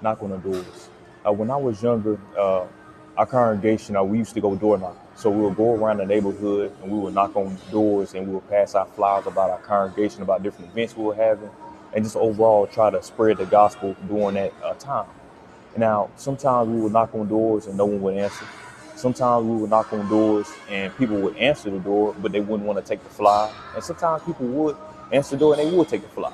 knock on the doors. When I was younger, our congregation, we used to go door knocking. So we would go around the neighborhood and we would knock on doors and we would pass out flyers about our congregation, about different events we were having, and just overall try to spread the gospel during that time. Now, sometimes we would knock on doors and no one would answer. Sometimes we would knock on doors and people would answer the door, but they wouldn't want to take the flyer. And sometimes people would answer the door and they would take the flyer.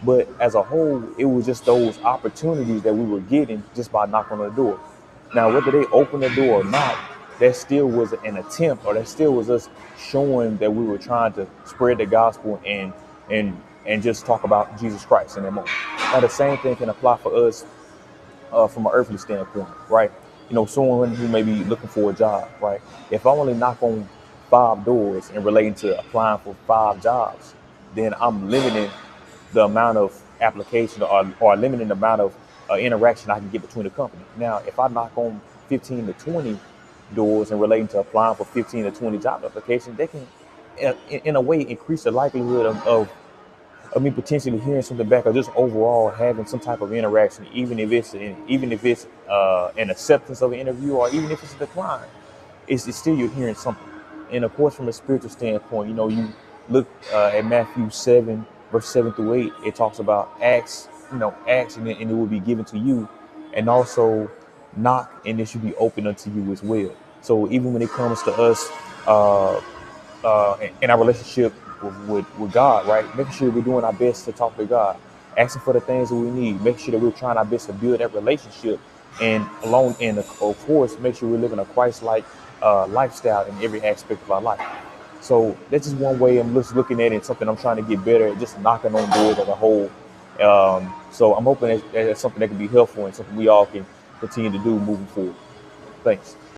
But as a whole, it was just those opportunities that we were getting just by knocking on the door. Now, whether they open the door or not, that still was an attempt, or that still was us showing that we were trying to spread the gospel and just talk about Jesus Christ in that moment. Now, the same thing can apply for us from an earthly standpoint, right? Someone who may be looking for a job, right? If I only knock on 5 doors in relating to applying for 5 jobs, then I'm limiting the amount of application or limiting the amount of interaction I can get between the company. Now, if I knock on 15 to 20 doors in relating to applying for 15 to 20 job applications, they can, in a way, increase the likelihood of me potentially hearing something back, or just overall having some type of interaction, even if it's an acceptance of an interview, or even if it's a decline. It's still you're hearing something. And of course, from a spiritual standpoint, you look at Matthew 7, verse 7 through 8. It talks about ask, and it will be given to you, and also knock, and it should be open unto you as well. So even when it comes to us, uh, in our relationship with God, right? Making sure we're doing our best to talk to God, asking for the things that we need, making sure that we're trying our best to build that relationship, and of course, make sure we're living a Christ-like lifestyle in every aspect of our life. So that's just one way I'm just looking at it, something I'm trying to get better at, just knocking on doors as a whole. So I'm hoping that's something that can be helpful and something we all can continue to do moving forward. Thanks.